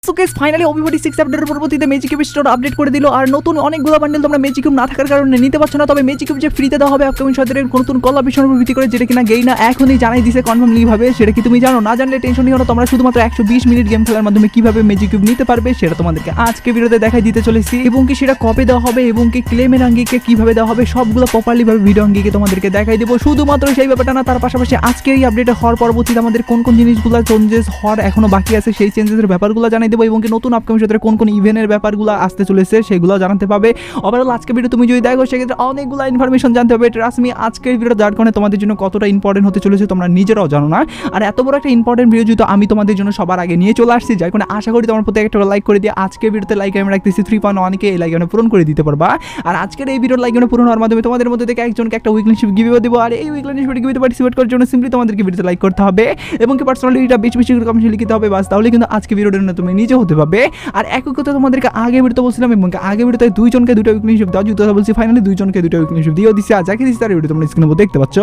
So guys finally ওবিফোর্টি 6 আপডেটের পরবর্তীতে magic cube store update করে দিল। আর নতুন অনেকগুলো বান্ডেল তোমরা ম্যাজিক কিউব না থাকার কারণে নিতে পারছো না, তবে ম্যাজিক কিউব যে ফ্রিতে দেওয়া হবে আপকামিং সপ্তাহের নতুন কলাবেশনের উপর ভিত্তি করে, যেটা কিনা গেইনা এখনই জানাই দিয়েছে কনফার্মলি ভাবে। সেটা কি তুমি জানো? না জানলে টেনশন নিও না, তোমরা শুধুমাত্র 120 মিনিট গেম খেলার মাধ্যমে কিভাবে ম্যাজিক কিউব নিতে পারবে সেটা তোমাদেরকে আজকে ভিডিওতে দেখাই দিতে চলেছি, এবং কি সেটা কবে দেওয়া হবে এবং কি ক্লেমের আঙ্গিকে কিভাবে দেওয়া হবে সবগুলো প্রপারলি ভাবে ভিডিও আঙ্গিকে তোমাদেরকে দেখাই দেবো। শুধুমাত্র সেই ব্যাপারটা না, তার পাশাপাশি আজকে এই আপডেটে হওয়ার পরবর্তীতে আমাদের কোন কোন জিনিসগুলো চেঞ্জেস হওয়ার এখনো বাকি আছে সেই চেঞ্জেসের ব্যাপারগুলো জানাই দেবো, এবং কি নতুন আপকামিং সপ্তাহে কোন কোন ইভেন্টের ব্যাপারগুলো আসতে চলেছে সেগুলো জানাতে পাবে। ওভারঅল আজকে ভিডিও তুমি যদি দেখো সেক্ষেত্রে অনেকগুলো ইনফরমেশন জানতে হবে। ট্রাস্ট মি, আজকের ভিডিও যার কারণে তোমাদের জন্য কতটা ইম্পর্টেন্ট হতে চলেছে তোমরা নিজেরাও জানো না। আর এত বড় একটা ইম্পর্টেন্ট ভিডিও যেহেতু আমি তোমাদের জন্য সবার আগে নিয়ে চলে আসছি, যার কারণে আশা করি তোমার প্রতি একটা লাইক করে দিয়ে আজকের ভিডিওতে লাইক আমি রাখতেছি 3.1কে এই লাইক আমি পূরণ করে দিতে পারবা। আর আজকের এই ভিডিওর লাইক আমি পূরণ হওয়ার মাধ্যমে তোমাদের মধ্যে থেকে একজনকে একটা উইকলিশিপ গিভওয়ে দেবো। আর এই উইকলিশিপ গিভওয়েতে পার্টিসিপেট করার জন্য সিম্পলি তোমাদেরকে ভিডিওতে লাইক করতে হবে এবং কি পার্সোনালি এটা বেশি বেশি করে কমেন্টে লিখতে হবে, বাস তাহলে কিন্তু আজকে ভিডিওটা তুমি নিজে হতে পারবে। আর একই কথা তোমাদেরকে আগে ভিডিওতে বলছিলাম, এবং আগে ভিডিওতে দুইজনকে দুটো উইকলিশিপ দাও, যেটা বলছি ফাইনালি দুইজনকে দুটো উইকলিশিপ দিয়েও দিচ্ছি। আর যাকে দিচ্ছি তার ভিডিও তোমরা স্ক্রিনের উপর দেখতে পাচ্ছ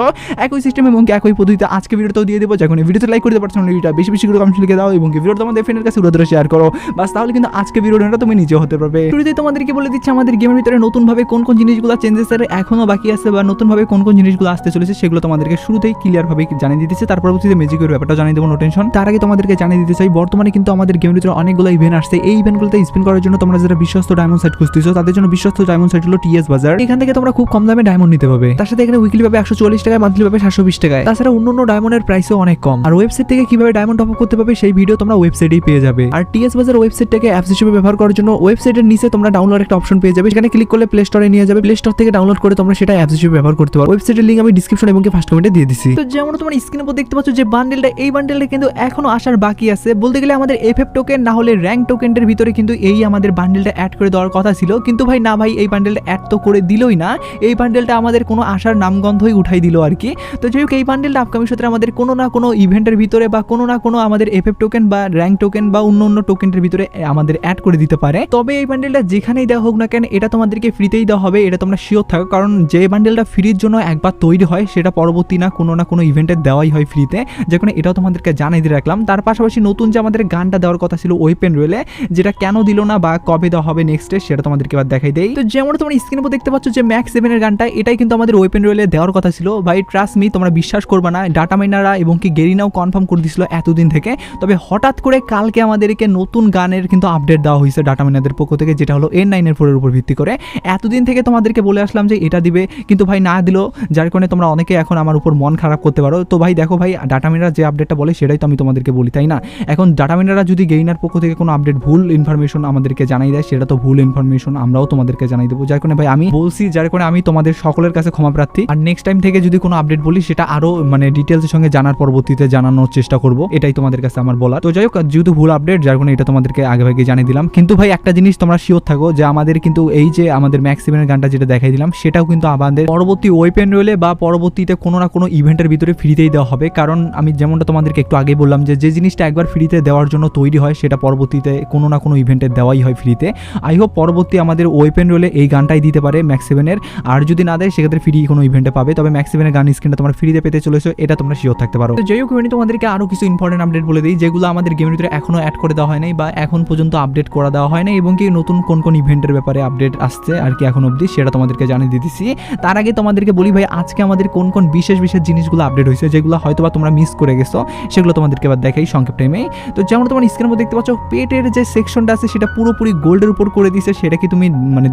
একই সিস্টেম এবং একই পদ্ধতিতে আজকে ভিডিওটাও দিয়ে দেবো। যখন ভিডিওতে লাইক করতে পারছো এটা বেশি বেশি করে কমেন্ট লিখে দাও এবং ভিডিও তোমাদের ফ্রেন্ডের কাছে উড়ে শেয়ার করো, বাস তাহলে কিন্তু আজকে ভিডিওটা তুমি নিজে হতে পারবে। শুরুতেই তোমাদেরকে বলে দিচ্ছি আমাদের গেমের ভিতরে নতুনভাবে কোন কোন জিনিসগুলো চেঞ্জেস এখনো বাকি আছে বা নতুনভাবে কোন কোন জিনিসগুলো আসতে চলেছে সেগুলো তোমাদেরকে শুরুতেই ক্লিয়ার ভাবে জানিয়ে দিতেছে। তার পরবর্তীতে ম্যাজিকের ব্যাপারটা জানিয়ে দেবো, নো টেনশন। তার আগে তোমাদেরকে জানিয়ে দিতে চাই বর্তমানে কিন্তু আমাদের গেমের ভিতরে অনেকগুলো ইভেন্ট আসছে। এই ইভেন্টগুলোতে স্পিন করার জন্য তোমরা যারা বিশ্বস্ত ডায়মন্ড সাইট খুঁজতেছো তাদের জন্য বিশ্বস্ত ডায়মন্ড সাইট হলো টিএস বাজার। এখান থেকে তোমরা খুব কম দামে ডায়মন্ড নিতে পারবে। তার সাথে এখানে উইকলি পাবে 140 টাকায়, মান্থলি পাবে 720 টাকায়। তাছাড়া অন্যান্য ডায়মন্ডের প্রাইসও অনেক কম। আর ওয়েবসাইট থেকে কিভাবে ডায়মন্ড টপ আপ করতে পারবে সেই ভিডিও তোমরা ওয়েবসাইটেই পেয়ে যাবে। আর টিএস বাজার ওয়েবসাইটটাকে অ্যাপস হিসেবে ব্যবহার করার জন্য ওয়েবসাইটের নিচে তোমরা ডাউনলোড একটা অপশন পেয়ে যাবে, সেখানে ক্লিক করলে প্লে স্টোরে নিয়ে যাবে। প্লে স্টোর থেকে ডাউনলোড করে তোমরা সেটা অ্যাপস হিসেবে ব্যবহার করতে পারো। ওয়েবসাইটের লিংক আমি ডেসক্রিপশন এবং ফার্স্ট কমেন্টে দিয়ে দিছি। তো যেমন তোমরা স্ক্রিনের উপর দেখতে পাচ্ছ যে বান্ডেলটা, এই বান্ডেলটা কিন্তু এখনো আসার বাকি আছে। বলতে গেলে আমাদের এফএফ টোকেন না হলে র্যাঙ্ক টোকেনের ভিতরে কিন্তু এই আমাদের বান্ডেলটা অ্যাড করে দেওয়ার কথা ছিল, কিন্তু ভাই না ভাই, এই বান্ডেলটা অ্যাড তো করে দিলই না। এই বান্ডেলটা আমাদের কোনো আসার নামগন্ধই উঠাই দিল আর কি। তো যাই হোক, এই বান্ডেলটা আপকামিং সপ্তাহে আমাদের কোনো না কোনো ইভেন্টের ভিতরে বা কোনো না কোনো আমাদের এফএফ টোকেন বা র্যাঙ্ক টোকেন বা অন্য টোকেনের ভিতরে আমাদের অ্যাড করে দিতে পারে। তবে এই বান্ডেলটা যেখানেই দেওয়া হোক না কেন এটা তোমাদেরকে ফ্রিতেই দেওয়া হবে, এটা তোমরা শিওর থাকো। কারণ যে বান্ডেলটা ফ্রির জন্য একবার তৈরি হয় সেটা পরবর্তী না কোনো ইভেন্টে দেওয়াই হয় ফ্রিতে, যেখানে এটাও তোমাদেরকে জানাই দিয়ে রাখলাম। তার পাশাপাশি নতুন যে আমাদের গানটা দেওয়ার কথা ছিল ওয়েপেন রয়েলে, যেটা কেন দিল না বা কবে দেওয়া হবে নেক্সটে সেটা তোমাদেরকে এবার দেখাই দেই। তো যেমন তোমরা স্ক্রিনের উপর দেখতে পাচ্ছ যে ম্যাক্স 7 এর গানটা, এটাই কিন্তু আমাদের ওয়েপেন রয়েলে দেওয়ার কথা ছিল। ভাই ট্রাস্ট মি, তোমরা বিশ্বাস করবে না, ডাটা মাইনাররা এবং কি গেরিনাও কনফার্ম করে দিছিল এতদিন থেকে। তবে হঠাৎ করে কালকে আমাদেরকে নতুন গানের কিন্তু আপডেট দেওয়া হয়েছে ডাটা মাইনারদের পক্ষ থেকে, যেটা হলো N9 এর উপর ভিত্তি করে। এতদিন থেকে তোমাদেরকে বলে আসলাম যে এটা দিবে, কিন্তু ভাই না দিল, যার কারণে তোমরা অনেকে এখন আমার উপর মন খারাপ করতে পারো। তো ভাই দেখো ভাই, ডাটা মাইনার যে আপডেটটা বলে সেটাই তো আমি তোমাদেরকে বলি, তাই না? এখন ডাটা মাইনাররা যদি গেইনার পক্ষ থেকে কোনো আপডেট ভুল ইনফরমেশন আমাদেরকে জানাই দেয়, সেটা তো ভুল ইনফরমেশন, আমরাও তোমাদেরকে জানাই দেবো। যার কারণে ভাই আমি বলছি, যার কারণে আমি তোমাদের সকলের কাছে ক্ষমা প্রার্থী। আর নেক্সট টাইম থেকে যদি কোনো আপডেট বলি সেটা আরো ডিটেলসের সঙ্গে জানার পরবর্তীতে জানানোর চেষ্টা করব, এটাই তোমাদের কাছে আমার বলার। তো যাই হোক, যেহেতু ভুল আপডেট যার কারণে এটা তোমাদেরকে আগে ভাগে জানিয়ে দিলাম। কিন্তু ভাই একটা জিনিস তোমরা শিওর থাকো যে আমাদের কিন্তু এই যে আমাদের ম্যাক্স 7 এর গানটা যেটা দেখাই দিলাম সেটাও কিন্তু আমাদের পরবর্তী ওয়েপেন রয়েলে বা পরবর্তীতে কোনো না কোনো ইভেন্টের ভিতরে ফ্রিতেই দেওয়া হবে। কারণ আমি যেমনটা তোমাদেরকে একটু আগে বললাম যে জিনিসটা একবার ফ্রিতে দেওয়ার জন্য তৈরি হয় সেটা পরবর্তীতে কোনো না কোনো ইভেন্টে দেওয়াই হয় ফ্রিতে। আই হোপ পরবর্তী আমাদের ওয়েপেন রোলে এই গানটাই দিতে পারে ম্যাক্স 7 এর, আর যদি না দেয় সেক্ষেত্রে ফ্রি কোনো ইভেন্টে পাবে। তবে ম্যাক্স 7 এর গান স্ক্রিনটা তোমরা ফ্রিতে পেতে চলেছো, এটা তোমরা শিওর থাকতে পারো। তো যাই হোক, আমি তোমাদেরকে আরো কিছু ইম্পর্টেন্ট আপডেট বলে দিই যেগুলো আমাদের গেমের ভিতরে এখনো অ্যাড করে দেওয়া হয় নাই বা এখন পর্যন্ত আপডেট করা দেওয়া হয় না, এবং কি নতুন কোন ইভেন্টের ব্যাপারে আপডেট আসছে আর কি এখন অবধি সেটা তোমাদেরকে জানিয়ে দিতেছি। তার আগে তোমাদেরকে বলি ভাই, আজকে আমাদের কোন বিশেষ জিনিসগুলো আপডেট হয়েছে যেগুলো হয়তো বা তোমরা মিস করে গেছো, সেগুলো তোমাদেরকে এবার দেখাই সংক্ষেপ টাইমে। তো যেমন তোমার স্ক্রিনের মধ্যে দেখতে পাচ্ছ পেটের যে সেকশনটা আছে সেটা পুরোপুরি গোল্ডের উপর করে দিয়েছে, সেটা কি তুমি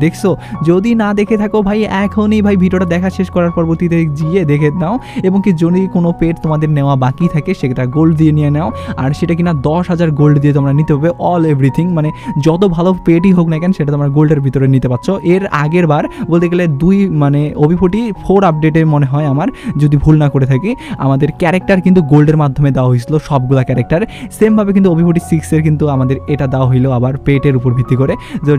দেখছো? যদি না দেখে থাকো ভাই, এখনই ভাই ভিডিওটা দেখা শেষ করার পরবর্তীতে গিয়ে দেখে নাও, এবং কি যদি কোনো পেট তোমাদের নেওয়া বাকি থাকে সেটা গোল্ড দিয়ে নিয়ে নাও। আর সেটা কিনা 10,000 গোল্ড দিয়ে তোমরা নিতে হবে অল এভরিথিং, যত ভালো পেটই হোক না কেন সেটা তোমরা গোল্ডের ভিতরে নিতে পারছো। এর আগের বার বলতে গেলে ওবিফোর্টি 4 আপডেটে মনে হয় আমার, যদি ভুল না করে থাকি, আমাদের ক্যারেক্টার কিন্তু গোল্ডের মাধ্যমে দেওয়া হয়েছিল সবগুলা ক্যারেক্টার। সেমভাবে কিন্তু ওবিফোর্টি 6 এর কিন্তু আমাদের এটা দেওয়া হইলো আবার পেটের উপর ভিত্তি করে,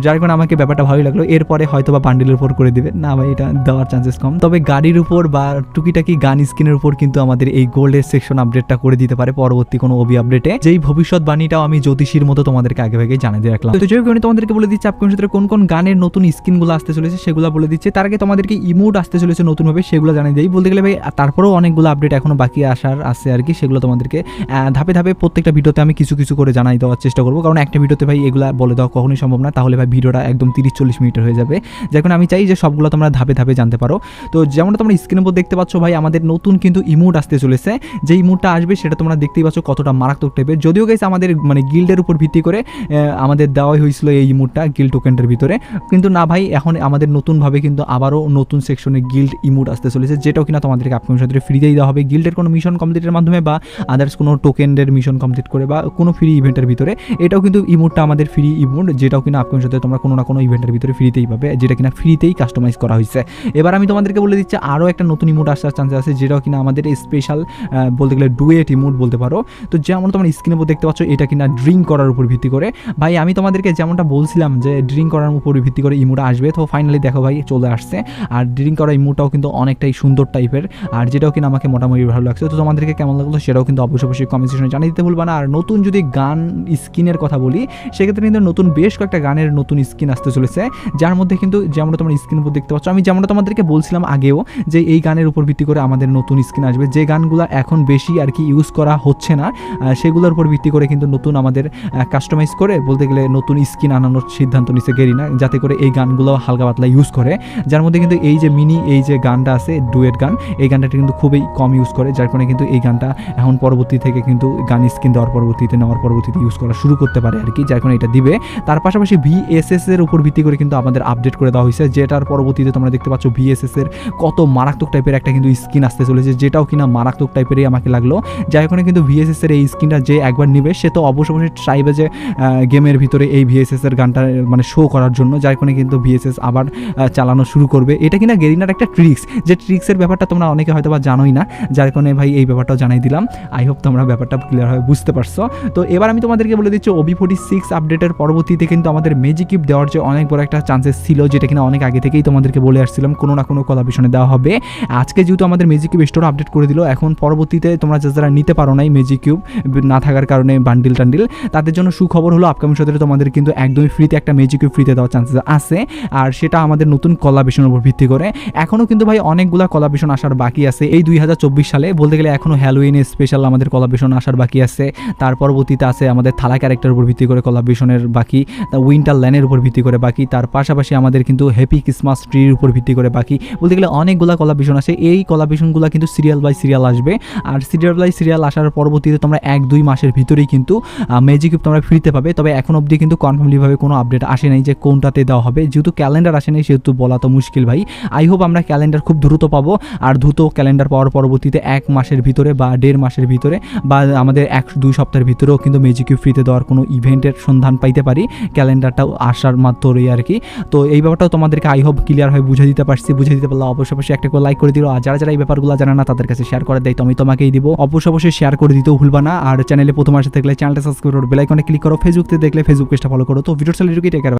যার কারণে আমাকে ব্যাপারটা ভালোই লাগলো। এরপরে হয়তো বা বান্ডেলের উপর করে দিবে না ভাই, এটা দেওয়ার চান্সেস কম। তবে গাড়ির উপর বা টুকিটাকি গান স্কিনের উপর কিন্তু আমাদের এই গোল্ডের সেকশন আপডেটটা করে দিতে পারে পরবর্তী কোনো ওবি আপডেটে, যেই ভবিষ্যৎবাণীটাও আমি জ্যোতিষীর মতো তোমাদেরকে আগে ভাগে জানিয়ে দিয়ে রাখলাম। তো যাই হোক, আমি তোমাদেরকে বলে দিচ্ছি আপকামিং সপ্তাহে কোন গানের নতুন স্কিনগুলো আসতে চলেছে সেগুলো বলে দিচ্ছে। তার আগে তোমাদেরকে ইমোট আসতে চলেছে নতুনভাবে, সেগুলো জানিয়ে দিই। বলতে গেলে ভাই তারপরেও অনেকগুলো আপডেট এখনো বাকি আসার আছে আর কি, সেগুলো তোমাদেরকে ধাপে ধাপে প্রত্যেকটা ভিডিওতে আমি কিছু করে জানাই দেওয়ার চেষ্টা চেষ্টা করবো, কারণ একটা ভিডিওতে ভাই এগুলা বলে দেওয়া কখনোই সম্ভব না, তাহলে ভাই ভিডিওটা একদম 30-40 মিনিটের হয়ে যাবে। যার কারণে আমি চাই যে সবগুলো তোমরা ধাপে ধাপে জানতে পারো। তো যেমনটা তোমরা স্ক্রিনের উপর দেখতে পাচ্ছ ভাই, আমাদের নতুন কিন্তু ইমোট আসতে চলেছে। যে ইমোটটা আসবে সেটা তোমরা দেখতেই পাচ্ছ কতটা মারাত্মক টাইপের। যদিও গাইস আমাদের মানে গিল্ডের উপর ভিত্তি করে আমাদের দেওয়াই হয়েছিল এই ইমোটটা গিল্ড টোকেনটার ভিতরে, কিন্তু না ভাই এখন আমাদের নতুনভাবে কিন্তু আবারও নতুন সেকশনে গিল্ড ইমোট আসতে চলেছে, যেটাও কিনা তোমাদেরকে আপকামিং সাথে ফ্রিতেই দেওয়া হবে গিল্ডের কোনো মিশন কমপ্লিটের মাধ্যমে বা আদার্স কোনো টোকেনের মিশন কমপ্লিট করে বা কোনো ফ্রি ইভেন্টের ভিতরে। এটাও কিন্তু ইমোটটা আমাদের ফ্রি ইমোট, যেটাও কিনা আপকামিং সাথে তোমরা কোনো না কোনো ইভেন্টের ভিতরে ফ্রিতেই পাবে, যেটা কিনা ফ্রিতেই কাস্টমাইজ করা হয়েছে। এবার আমি তোমাদেরকে বলে দিচ্ছি আরও একটা নতুন ইমোট আসার চান্স আছে, যেটাও কিনা আমাদের স্পেশাল বলতে গেলে ডুয়েট ইমোট বলতে পারো। তো যেমন তোমরা স্ক্রিনের উপর দেখতে পাচ্ছ এটা কিনা ড্রিঙ্ক করার উপর ভিত্তি করে। ভাই আমি তোমাদেরকে যেমনটা বলছিলাম যে ড্রিঙ্ক করার উপর ভিত্তি করে ইমোট আসবে, তো ফাইনালি দেখো ভাই চলে আসছে। আর ড্রিঙ্ক করা ইমোটটাও কিন্তু অনেকটাই সুন্দর টাইপের, আর যেটাও কিনা আমাকে মোটামুটি ভালো লাগছে। তো তোমাদেরকে কেমন লাগলো সেটাও কিন্তু অবশ্যই কমেন্ট সেকশনে জানিয়ে দিতে ভুলবা না। আর নতুন যদি গান স্কিনের কথা বলি, সেক্ষেত্রে কিন্তু নতুন বেশ কয়েকটা গানের নতুন স্কিন আসতে চলেছে, যার মধ্যে কিন্তু যেমনটা তোমরা স্ক্রিনের উপর দেখতে পাচ্ছ, আমি যেমনটা তোমাদেরকে বলছিলাম আগেও যে এই গানের উপর ভিত্তি করে আমাদের নতুন স্কিন আসবে। যে গানগুলো এখন বেশি আর কি ইউজ করা হচ্ছে না, সেগুলোর উপর ভিত্তি করে কিন্তু নতুন আমাদের কাস্টমাইজ করে বলতে গেলে নতুন স্কিন আনানোর সিদ্ধান্ত নিচ্ছে গেরিনা, যাতে করে এই গানগুলো হালকা পাতলা ইউজ করে। যার মধ্যে কিন্তু এই যে মিনি এই যে গানটা আছে ডুয়েট গান, এই গানটা কিন্তু খুবই কম ইউজ করে, যার কারণে কিন্তু এই গানটা এখন পরবর্তী থেকে কিন্তু গান স্কিন দেওয়ার পরবর্তীতে ইউজ করা শুরু করতে পারে আর কি, যার কারণে এটা দিবে। তার পাশাপাশি ভিএসএস এর উপর ভিত্তি করে কিন্তু আমাদের আপডেট করে দেওয়া হয়েছে, যেটার পরবর্তীতে তোমরা দেখতে পাচ্ছ ভিএসএস এর কত মারাত্মক টাইপের একটা কিন্তু স্কিন আসতে চলেছে, যেটাও কিনা মারাত্মক টাইপেরই আমাকে লাগলো। যার কারণে কিন্তু ভিএসএস এর এই স্কিনটা যে একবার নিবে সে তো অবশ্যই চাইবে যে গেমের ভিতরে এই ভিএসএস এর গানটা মানে শো করার জন্য, যার কারণে কিন্তু ভিএসএস আবার চালানো শুরু করবে। এটা কিনা গেরিনার একটা ট্রিক্স, যে ট্রিক্সের ব্যাপারটা তোমরা অনেকে হয়তো বা জানোই না, যার কারণে ভাই এই ব্যাপারটাও জানাই দিলাম। আই হোপ তোমরা ব্যাপারটা ক্লিয়ারভাবে বুঝতে পারছো। তো এবার আমি তোমাদেরকে বলে দিচ্ছি OB46 আপডেটের পরবর্তীতে কিন্তু আমাদের ম্যাজিক কিউব দেওয়ার যে অনেক বড় একটা চান্সেস ছিল, যেটা কিনা অনেক আগে থেকেই তোমাদেরকে বলে আসছিলাম কোনো না কোনো কোলাবরেশনে দেওয়া হবে। আজকে যেহেতু আমাদের ম্যাজিক কিউব স্টোর আপডেট করে দিল, এখন পরবর্তীতে তোমরা যারা নিতে পারো নাই ম্যাজিক কিউব না থাকার কারণে বান্ডিল টান্ডিল, তাদের জন্য সুখবর হলো আপকামিং সপ্তাহে তোমাদের কিন্তু একদমই ফ্রিতে একটা ম্যাজিক কিউব ফ্রিতে দেওয়ার চান্সেস আছে, আর সেটা আমাদের নতুন কোলাবরেশনের উপর ভিত্তি করে। এখনও কিন্তু ভাই অনেকগুলো কোলাবরেশন আসার বাকি আছে এই 2024 সালে, বলতে গেলে এখনও হ্যালোউইন স্পেশাল আমাদের কোলাবরেশন আসার বাকি আছে। তার পরবর্তীতে আছে আমাদের থালা ক্যারেক্টারের উপর ভিত্তি করে কোলাবরেশনের বাকি, উইন্টার ল্যান্ডের উপর ভিত্তি করে বাকি, তার পাশাপাশি আমাদের কিন্তু হ্যাপি ক্রিসমাস ট্রির উপর ভিত্তি করে বাকি, বলতে গেলে অনেকগুলো কোলাবরেশন আছে। এই কোলাবরেশনগুলো কিন্তু সিরিয়াল বাই সিরিয়াল আসবে, আর সিরিয়াল বাই সিরিয়াল আসার পরবর্তীতে তোমরা 1-2 মাসের ভিতরেই কিন্তু ম্যাজিক কিউব তোমরা ফ্রিতে পাবে। তবে এখন অবধি কিন্তু কনফার্মলিভাবে কোনো আপডেট আসে নাই যে কোনটাতে দেওয়া হবে, যেহেতু ক্যালেন্ডার আসে নাই সেহেতু বলা তো মুশকিল ভাই। আই হোপ আমরা ক্যালেন্ডার খুব দ্রুত পাবো, আর দ্রুত ক্যালেন্ডার পাওয়ার পরবর্তীতে 1 মাসের ভিতরে বা 1.5 মাসের ভিতরে বা আমাদের 1-2 সপ্তাহের ভিতরেও কিন্তু ম্যাজিক কিউব ফ্রিতে দেওয়ার কোনো ইভেন্টের সন্ধান পাইতে পারি, ক্যালেন্ডারটাও আসার মাত্রই আর কি। তো এই ব্যাপারটাও তোমাদেরকে আই হোপ ক্লিয়ার হয়ে বুঝে দিতে পারছি। বুঝে দিতে পারলে অবশ্যই একটা করে লাইক করে দিও, আর যারা এই ব্যাপারগুলো জানে না তাদের কাছে শেয়ার করে দেয়, তো আমি তোমাকেই দিব। অবশ্যই শেয়ার করে দিতেও ভুলবা না। আর চ্যানেলে প্রথম আসতে থাকলে চ্যানেলটা সাবস্ক্রাইব করো, বেল আইকনে ক্লিক করো, ফেসবুক থেকে দেখলে ফেসবুক পেজটা ফলো করো। তো ভিডিও চ্যানেলটিকে টেক কেয়ার।